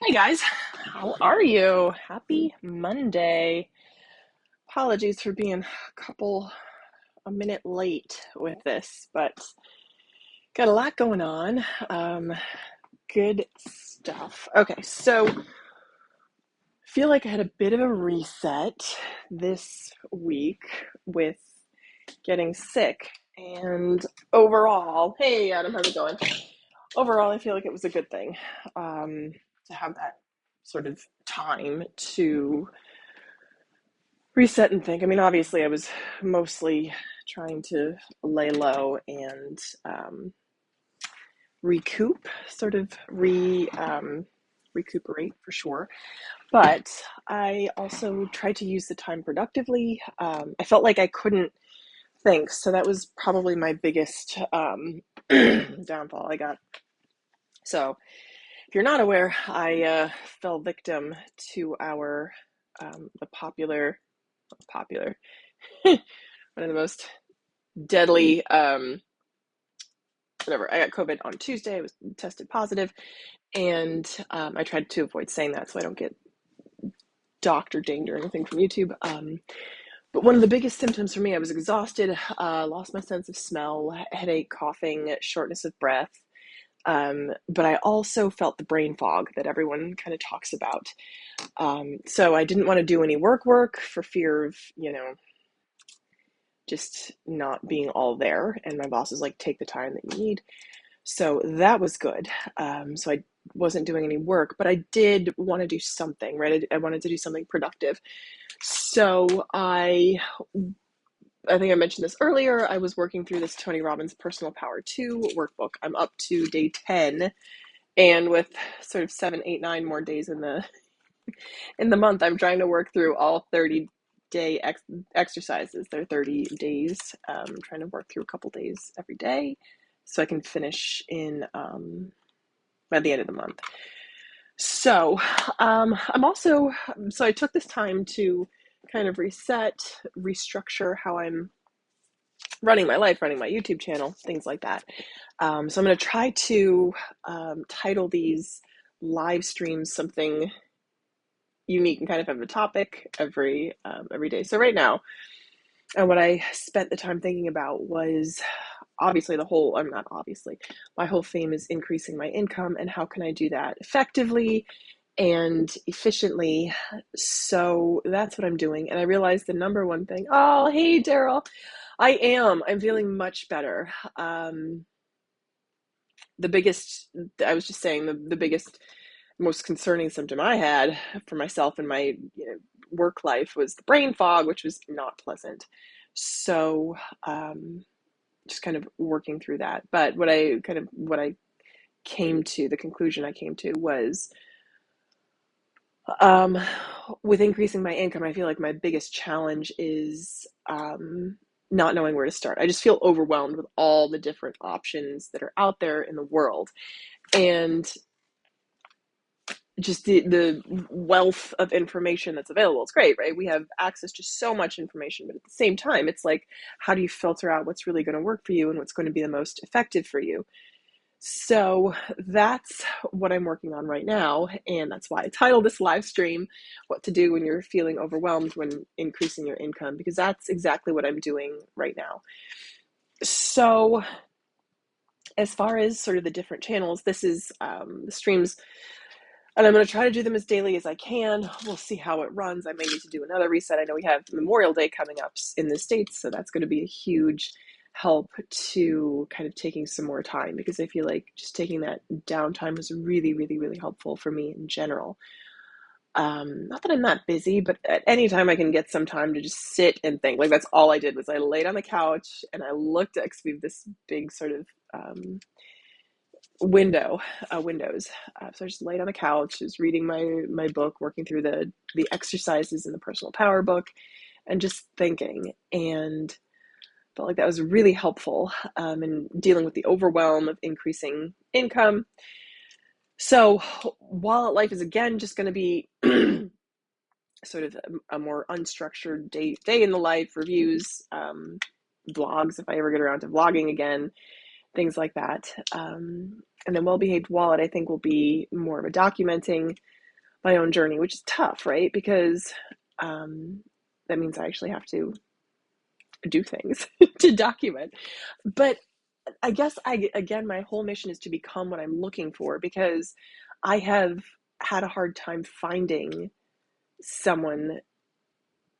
Hey guys, how are you? Happy Monday. Apologies for being a minute late with this, but got a lot going on. Good stuff. Okay, so feel like I had a bit of a reset this week with getting sick, and overall, hey Adam, how's it going? Overall, I feel like it was a good thing to have that sort of time to reset and think. I mean, obviously, I was mostly trying to lay low and recoup, sort of recuperate for sure. But I also tried to use the time productively. I felt like I couldn't think, so that was probably my biggest downfall I got. So, if you're not aware, I fell victim to our the popular one of the most deadly whatever. I got COVID on Tuesday. I was tested positive, and I tried to avoid saying that so I don't get doctor dinged or anything from YouTube. But one of the biggest symptoms for me, I was exhausted, lost my sense of smell, headache, coughing, shortness of breath. But I also felt the brain fog that everyone kind of talks about. So I didn't want to do any work for fear of, just not being all there. And my boss was like, take the time that you need. So that was good. So I wasn't doing any work, but I did want to do something, right? I wanted to do something productive. So I think I mentioned this earlier. I was working through this Tony Robbins Personal Power 2 workbook. I'm up to day 10, and with sort of 7, 8, 9 more days in the month, I'm trying to work through all 30-day exercises. They're 30 days. I'm trying to work through a couple days every day so I can finish in by the end of the month. So so I took this time to kind of reset, restructure how I'm running my life, running my YouTube channel, things like that. So I'm going to try to title these live streams something unique and kind of have a topic every day. So right now, and what I spent the time thinking about was obviously my whole theme is increasing my income and how can I do that effectively and efficiently. So that's what I'm doing. And I realized the number one thing, oh, hey, Daryl, I'm feeling much better. I was just saying the biggest, most concerning symptom I had for myself in my work life was the brain fog, which was not pleasant. So just kind of working through that. But the conclusion I came to was with increasing my income, I feel like my biggest challenge is not knowing where to start. I just feel overwhelmed with all the different options that are out there in the world. And just the wealth of information that's available. It's great, right? We have access to so much information, but at the same time, it's like, how do you filter out what's really going to work for you and what's going to be the most effective for you? So that's what I'm working on right now. And that's why I titled this live stream, What to Do When You're Feeling Overwhelmed When Increasing Your Income, because that's exactly what I'm doing right now. So as far as sort of the different channels, this is the streams, and I'm going to try to do them as daily as I can. We'll see how it runs. I may need to do another reset. I know we have Memorial Day coming up in the States, so that's going to be a huge help to kind of taking some more time, because I feel like just taking that downtime was really, really, really helpful for me in general. Not that I'm not busy, but at any time I can get some time to just sit and think. Like that's all I did was I laid on the couch and I looked at, because we have this big sort of windows. So I just laid on the couch, just reading my book, working through the exercises in the Personal Power book, and just thinking. And felt like that was really helpful in dealing with the overwhelm of increasing income. So while life is again just going to be sort of a more unstructured day in the life, reviews, vlogs, if I ever get around to vlogging again, things like that. And then Well-Behaved Wallet, I think, will be more of a documenting my own journey, which is tough, right? Because that means I actually have to do things to document. But I guess again, my whole mission is to become what I'm looking for, because I have had a hard time finding someone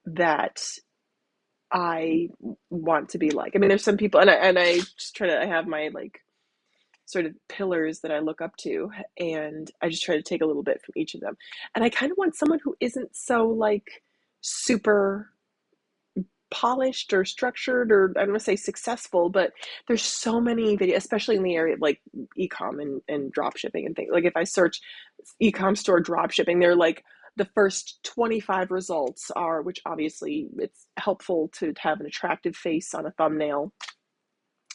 that I want to be like. I mean, there's some people, and I just try to, I have my like sort of pillars that I look up to, and I just try to take a little bit from each of them. And I kind of want someone who isn't so like super polished or structured, or I don't want to say successful, but there's so many videos, especially in the area of like e-com and drop shipping and things. Like if I search e-com store drop shipping, they're like the first 25 results are, which obviously it's helpful to have an attractive face on a thumbnail,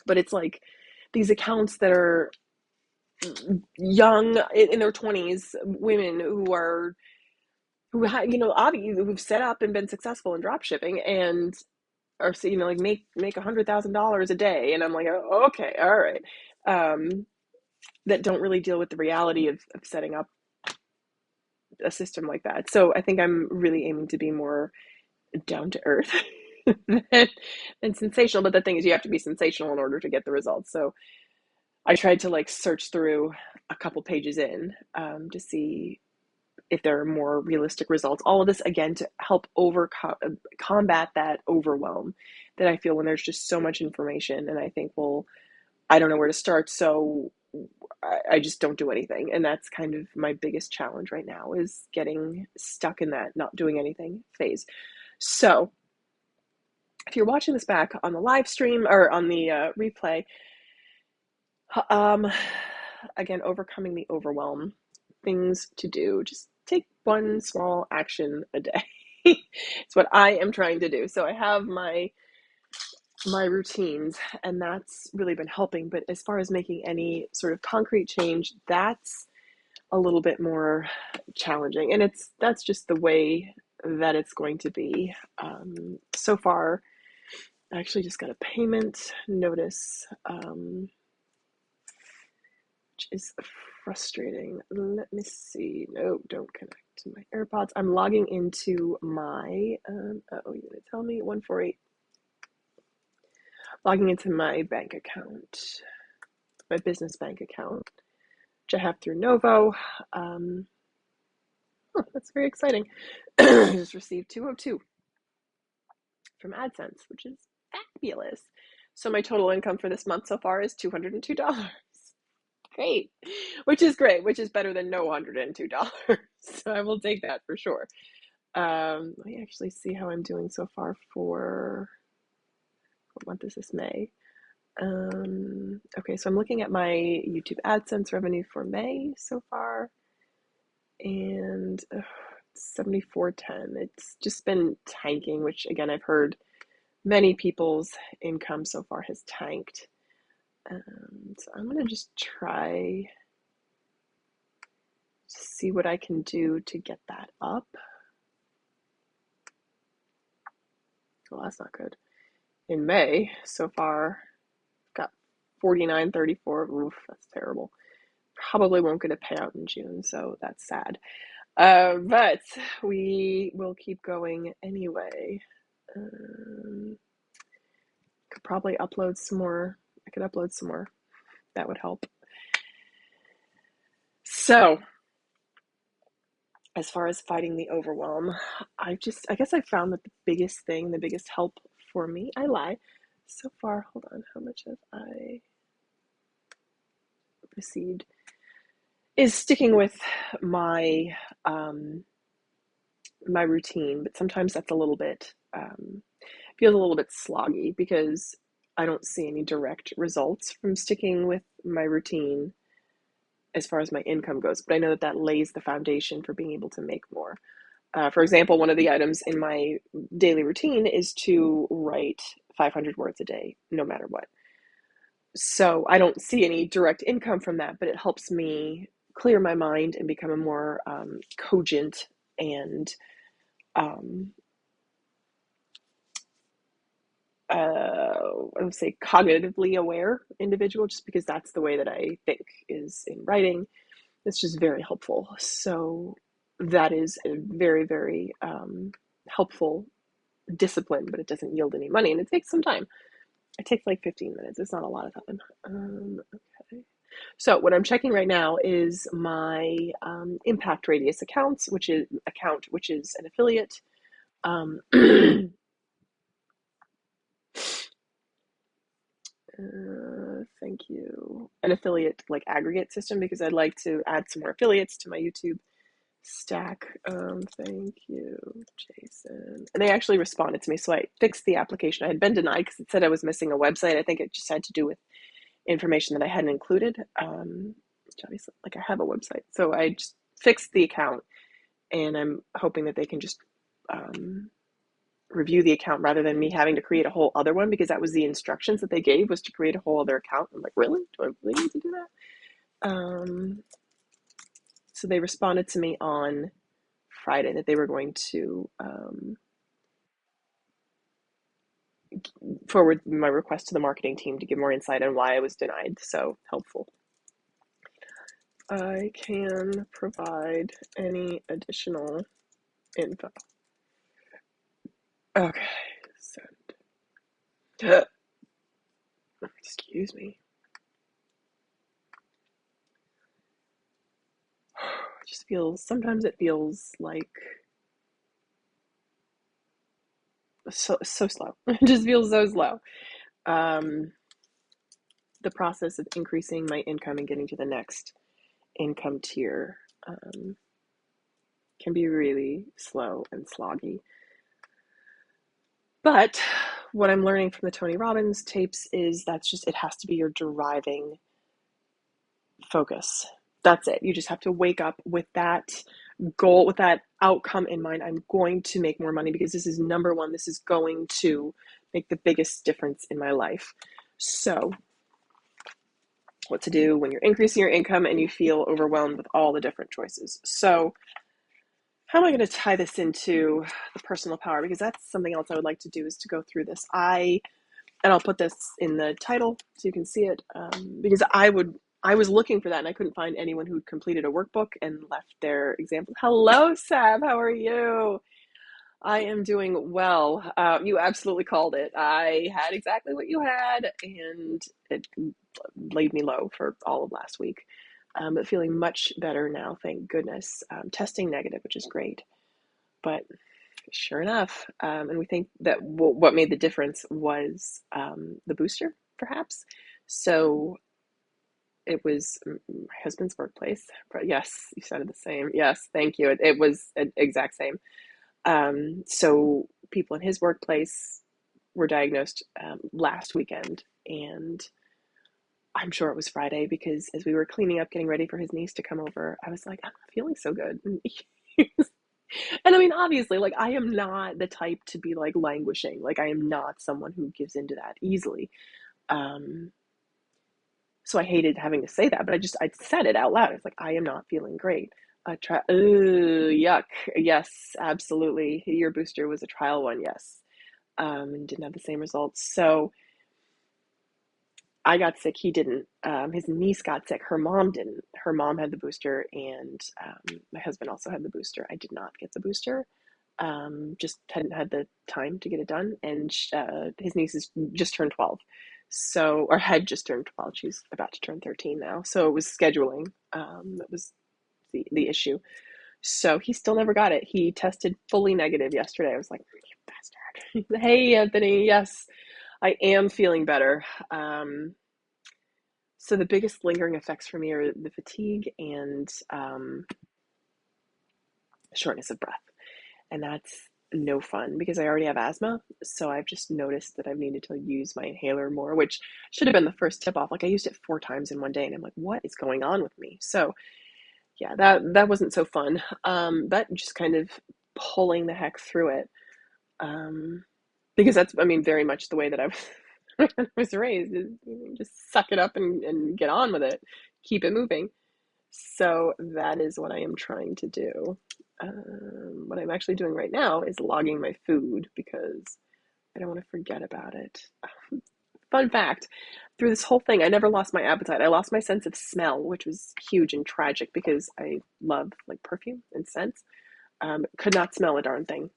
but it's like these accounts that are young in their 20s, women obviously who've set up and been successful in drop shipping, and or like make $100,000 a day, and I'm like, oh, okay, all right, that don't really deal with the reality of setting up a system like that. So I think I'm really aiming to be more down to earth than sensational. But the thing is, you have to be sensational in order to get the results. So I tried to like search through a couple pages in to see if there are more realistic results. All of this, again, to help combat that overwhelm that I feel when there's just so much information. And I think, well, I don't know where to start. So I just don't do anything. And that's kind of my biggest challenge right now, is getting stuck in that not doing anything phase. So if you're watching this back on the live stream or on the replay, again, overcoming the overwhelm, things to do, just take one small action a day. It's what I am trying to do. So I have my routines, and that's really been helping. But as far as making any sort of concrete change, that's a little bit more challenging. And that's just the way that it's going to be. So far, I actually just got a payment notice, which is frustrating. Let me see. No, don't connect to my AirPods. I'm logging into my, you're going to tell me 148. Logging into my bank account, my business bank account, which I have through Novo. That's very exciting. I just received 202 from AdSense, which is fabulous. So my total income for this month so far is $202. Great, which is great, which is better than no $102. So I will take that for sure. Let me actually see how I'm doing so far for, what month is this? May. Okay, so I'm looking at my YouTube AdSense revenue for May so far, and 74.10. It's just been tanking, which again, I've heard many people's income so far has tanked. So I'm gonna just try to see what I can do to get that up. Well, that's not good. In May so far, got 49.34. Oof, that's terrible. Probably won't get a payout in June, so that's sad. But we will keep going anyway. Could probably upload some more. I could upload some more. That would help. So, as far as fighting the overwhelm, I guess I found that the biggest help for me, I lie. So far, hold on, how much have I received? Is sticking with my my routine, but sometimes that's a little bit feels a little bit sloggy because I don't see any direct results from sticking with my routine as far as my income goes. But I know that lays the foundation for being able to make more. For example, one of the items in my daily routine is to write 500 words a day, no matter what. So I don't see any direct income from that, but it helps me clear my mind and become a more cogent and I would say cognitively aware individual, just because that's the way that I think is in writing. It's just very helpful. So that is a very, very helpful discipline, but it doesn't yield any money and it takes some time. It takes like 15 minutes. It's not a lot of time. Okay. So what I'm checking right now is my Impact Radius which is an affiliate. Thank you. An affiliate like aggregate system because I'd like to add some more affiliates to my YouTube stack. Thank you, Jason. And they actually responded to me, so I fixed the application. I had been denied because it said I was missing a website. I think it just had to do with information that I hadn't included. Which obviously, like I have a website, so I just fixed the account, and I'm hoping that they can just review the account rather than me having to create a whole other one, because that was the instructions that they gave, was to create a whole other account. I'm like, really? Do I really need to do that? So they responded to me on Friday that they were going to forward my request to the marketing team to give more insight on why I was denied. So helpful. I can provide any additional info. Okay, send. Excuse me. Sometimes it feels like so slow. It just feels so slow. The process of increasing my income and getting to the next income tier can be really slow and sloggy. But what I'm learning from the Tony Robbins tapes is it has to be your deriving focus. That's it. You just have to wake up with that goal, with that outcome in mind. I'm going to make more money because this is number one. This is going to make the biggest difference in my life. So, what to do when you're increasing your income and you feel overwhelmed with all the different choices. So, how am I going to tie this into the personal power? Because that's something else I would like to do, is to go through this. And I'll put this in the title so you can see it, because I was looking for that and I couldn't find anyone who'd completed a workbook and left their example. Hello, Sab. How are you? I am doing well. You absolutely called it. I had exactly what you had, and it laid me low for all of last week. But feeling much better now, thank goodness. Testing negative, which is great. But sure enough, and we think that what made the difference was the booster, perhaps. So it was my husband's workplace. But yes, you sounded the same. Yes, thank you. It was an exact same. So people in his workplace were diagnosed last weekend, and I'm sure it was Friday, because as we were cleaning up, getting ready for his niece to come over, I was like, I'm not feeling so good. And I mean, obviously, like, I am not the type to be like languishing. Like, I am not someone who gives into that easily. So I hated having to say that, but I said it out loud. It's like, I am not feeling great. Yuck. Yes, absolutely. Your booster was a trial one. Yes. And didn't have the same results. So I got sick. He didn't. His niece got sick. Her mom didn't. Her mom had the booster, and my husband also had the booster. I did not get the booster. Just hadn't had the time to get it done. And his niece has just turned 12. So, or had just turned 12. She's about to turn 13 now. So it was scheduling. That was the issue. So he still never got it. He tested fully negative yesterday. I was like, you bastard. Hey, Anthony. Yes, I am feeling better. So the biggest lingering effects for me are the fatigue and shortness of breath. And that's no fun because I already have asthma. So I've just noticed that I've needed to use my inhaler more, which should have been the first tip off. Like, I used it 4 times in one day and I'm like, what is going on with me? So yeah, that wasn't so fun. But just kind of pulling the heck through it. Because that's, I mean, very much the way that I was raised, is just suck it up and get on with it. Keep it moving. So that is what I am trying to do. What I'm actually doing right now is logging my food because I don't want to forget about it. fun fact, through this whole thing, I never lost my appetite. I lost my sense of smell, which was huge and tragic because I love like perfume and scents. Could not smell a darn thing.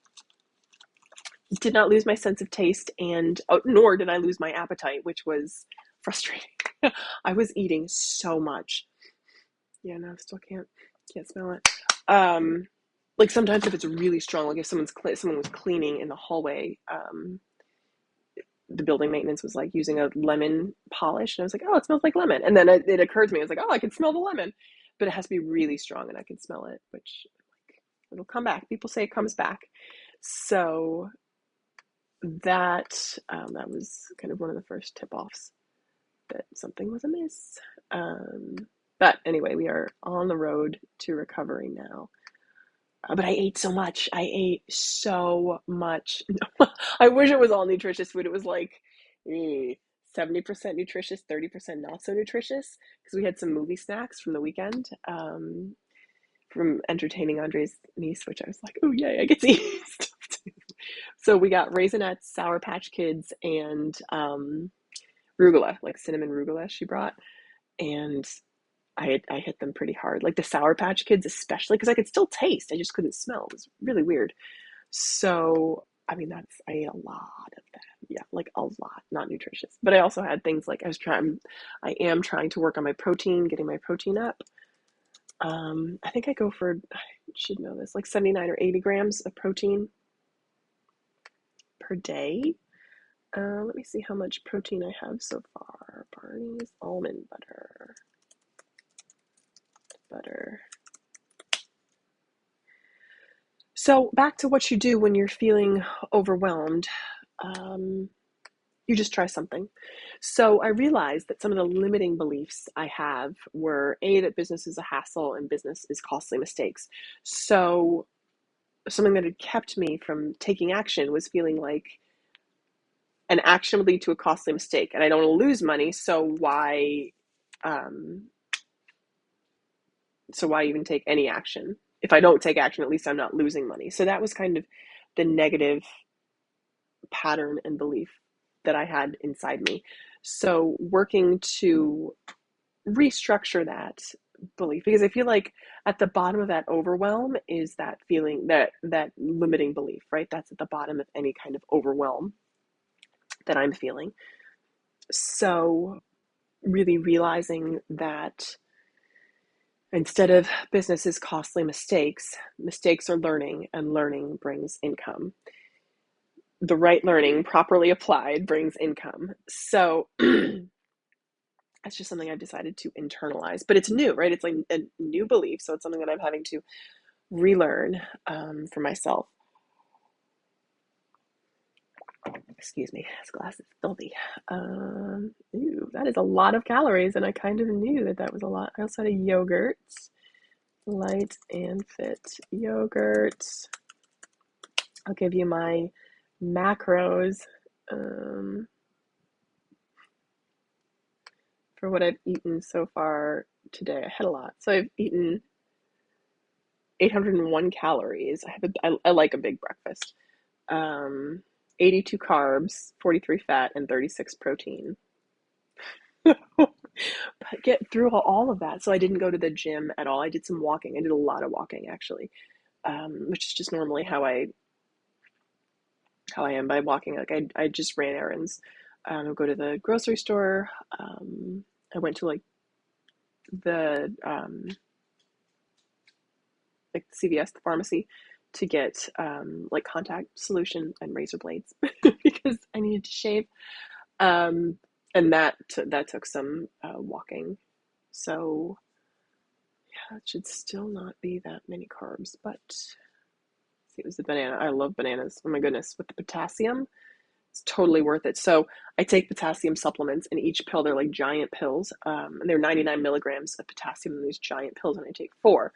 Did not lose my sense of taste, and nor did I lose my appetite, which was frustrating. I was eating so much. Yeah, no, still can't smell it. Like sometimes if it's really strong, like if someone was cleaning in the hallway, the building maintenance was like using a lemon polish, and I was like, oh, it smells like lemon. And then it occurred to me, I was like, oh, I can smell the lemon, but it has to be really strong, and I can smell it, which like, it'll come back. People say it comes back. So that was kind of one of the first tip-offs that something was amiss. But anyway, we are on the road to recovery now. But I ate so much. I ate so much. I wish it was all nutritious food. It was like 70% nutritious, 30% not so nutritious, because we had some movie snacks from the weekend, from entertaining Andre's niece, which I was like, oh, yay, I get to eat stuff too. So we got Raisinets, Sour Patch Kids, and rugula, like cinnamon rugula she brought. And I hit them pretty hard. Like the Sour Patch Kids especially, because I could still taste. I just couldn't smell. It was really weird. So, I mean, I ate a lot of that. Yeah, like a lot, not nutritious. But I also had things like I am trying to work on my protein, getting my protein up. I think I go for, I should know this, like 79 or 80 grams of protein per day. Let me see how much protein I have so far. Barney's almond butter. So back to what you do when you're feeling overwhelmed. You just try something. So I realized that some of the limiting beliefs I have were that business is a hassle and business is costly mistakes. So something that had kept me from taking action was feeling like an action would lead to a costly mistake, and I don't want to lose money. So why even take any action? If I don't take action, at least I'm not losing money. So that was kind of the negative pattern and belief that I had inside me. So working to restructure that belief, because I feel like at the bottom of that overwhelm is that feeling, that limiting belief, right? That's at the bottom of any kind of overwhelm that I'm feeling. So really realizing that instead of business is costly mistakes are learning, and learning brings income. The right learning, properly applied, brings income. So that's just something I've decided to internalize. But it's new, right? It's like a new belief. So it's something that I'm having to relearn for myself. Excuse me, this glass is filthy. That is a lot of calories, and I kind of knew that was a lot. I also had a yogurt, light and fit yogurt. I'll give you my macros for what I've eaten so far today. I had a lot. So I've eaten 801 calories. I like a big breakfast. 82 carbs, 43 fat, and 36 protein. But get through all of that. So I didn't go to the gym at all. I did some walking. I did a lot of walking, actually, which is just normally how I am by walking. Like I just ran errands. I'll go to the grocery store. I went to like the like CVS, the pharmacy, to get like contact solution and razor blades because I needed to shave. And that took some walking. So yeah, it should still not be that many carbs, but see, it was the banana. I love bananas. Oh my goodness, with the potassium, it's totally worth it. So I take potassium supplements, and each pill, they're like giant pills, and they're 99 milligrams of potassium in these giant pills, and I take 4.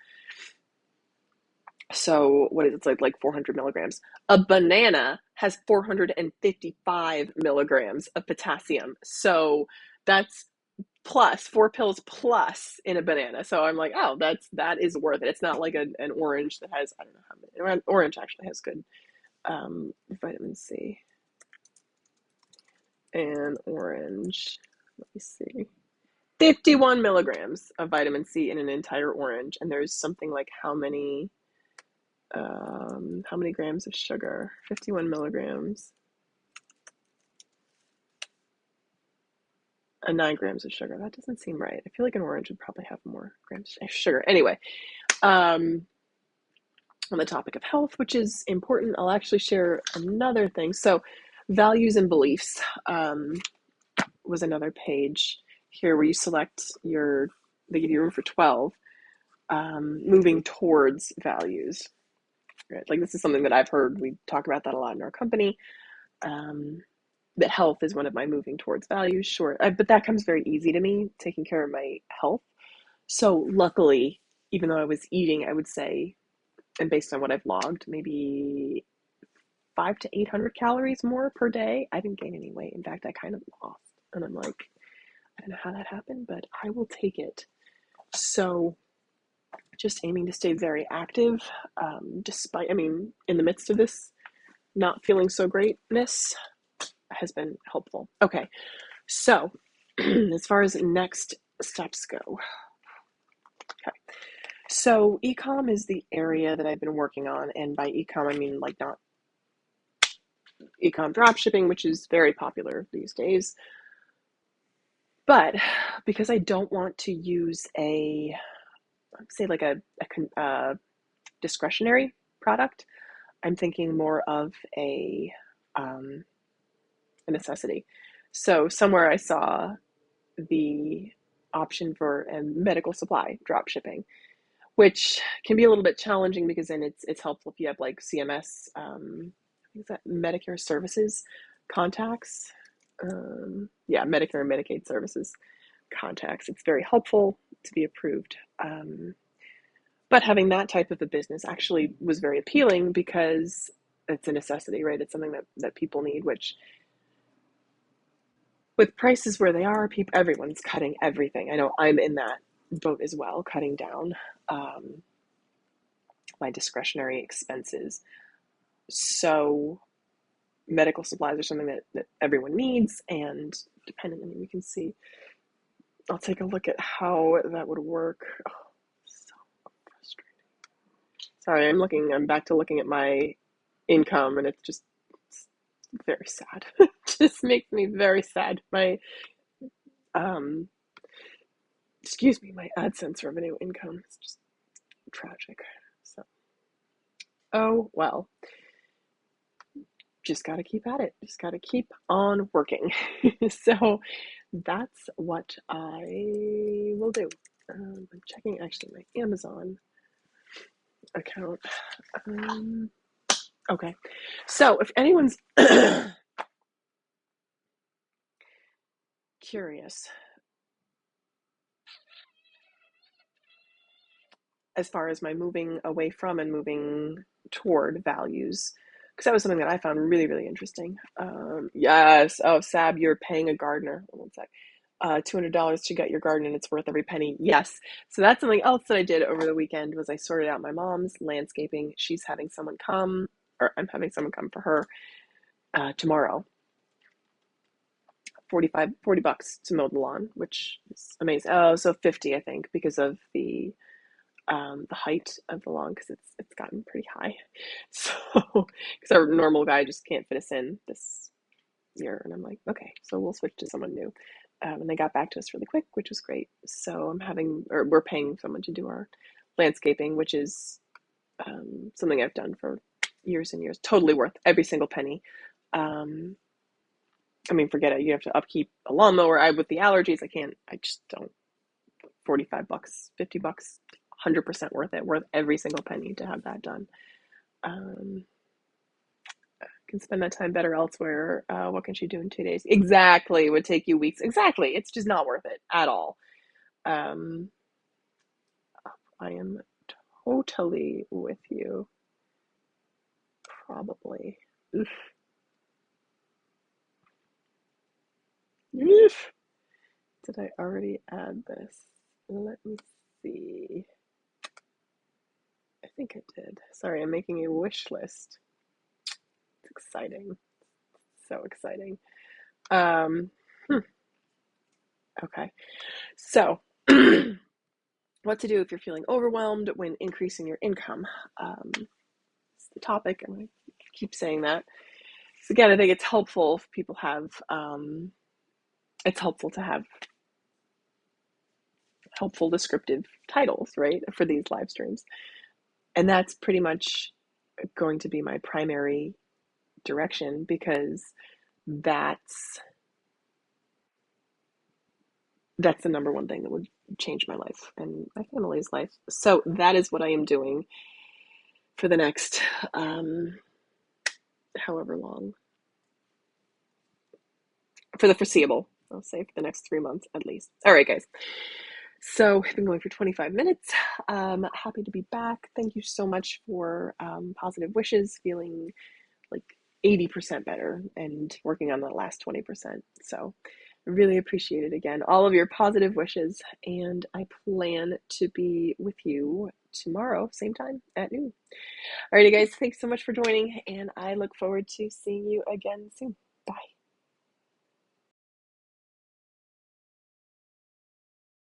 So what is it? It's like 400 milligrams. A banana has 455 milligrams of potassium. So that's plus 4 pills plus in a banana. So I'm like, oh, that is worth it. It's not like an orange that has, I don't know how many. Orange actually has good vitamin C. and orange. Let me see. 51 milligrams of vitamin C in an entire orange, and there's something like how many grams of sugar? 51 milligrams. 9 grams of sugar. That doesn't seem right. I feel like an orange would probably have more grams of sugar. Anyway, on the topic of health, which is important, I'll actually share another thing. So, values and beliefs was another page here where you select they give you room for 12, moving towards values. Right? Like, this is something that I've heard. We talk about that a lot in our company. That health is one of my moving towards values. Sure. But that comes very easy to me, taking care of my health. So luckily, even though I was eating, I would say, and based on what I've logged, maybe 500 to 800 calories more per day. I didn't gain any weight. In fact, I kind of lost. And I'm like, I don't know how that happened, but I will take it. So just aiming to stay very active, despite, in the midst of this not feeling so greatness has been helpful. Okay, so as far as next steps go, okay. So e-com is the area that I've been working on, and by e-com I mean like not e-com drop shipping, which is very popular these days. But because I don't want to use a discretionary product, I'm thinking more of a necessity. So somewhere I saw the option for a medical supply drop shipping, which can be a little bit challenging because then it's helpful if you have like CMS, is that Medicare services contacts? Yeah, Medicare and Medicaid services contacts. It's very helpful to be approved. But having that type of a business actually was very appealing because it's a necessity, right? It's something that people need, which with prices where they are, everyone's cutting everything. I know I'm in that boat as well, cutting down my discretionary expenses. So medical supplies are something that everyone needs, and we can see, I'll take a look at how that would work. Oh, so frustrating. Sorry, I'm back to looking at my income, and it's very sad. It just makes me very sad. My my AdSense revenue income is just tragic. So, oh well, just got to keep at it. Just got to keep on working. So that's what I will do. I'm checking actually my Amazon account. Okay, so if anyone's curious as far as my moving away from and moving toward values, because that was something that I found really, really interesting. Yes. Oh, Sab, you're paying a gardener. One sec. $200 to get your garden and it's worth every penny. Yes. So that's something else that I did over the weekend was I sorted out my mom's landscaping. She's having someone come, or I'm having someone come for her tomorrow. $40 to mow the lawn, which is amazing. Oh, so 50, I think, because of the height of the lawn, because it's gotten pretty high. So because our normal guy just can't fit us in this year, and I'm like, okay, so we'll switch to someone new. And they got back to us really quick, which was great. So we're paying someone to do our landscaping, which is something I've done for years and years. Totally worth every single penny. Forget it. You have to upkeep a lawnmower. With the allergies, I just don't. $45, $50, 100% worth it. Worth every single penny to have that done. Can spend that time better elsewhere. What can she do in 2 days? Exactly. It would take you weeks. Exactly. It's just not worth it at all. I am totally with you. Probably. Oof. Oof. Did I already add this? Let me see. I think I did. Sorry, I'm making a wish list. It's exciting. So exciting. Um, okay. So, what to do if you're feeling overwhelmed when increasing your income? It's the topic. I'm going to keep saying that. So again, I think it's helpful if people have, it's helpful to have helpful descriptive titles, right, for these live streams. And that's pretty much going to be my primary direction, because that's the number one thing that would change my life and my family's life. So that is what I am doing for the next however long, for the foreseeable, I'll say for the next 3 months at least. All right, guys. So I've been going for 25 minutes. Happy to be back. Thank you so much for positive wishes, feeling like 80% better and working on the last 20%. So I really appreciate it again, all of your positive wishes. And I plan to be with you tomorrow, same time at noon. All righty, guys. Thanks so much for joining. And I look forward to seeing you again soon. Bye.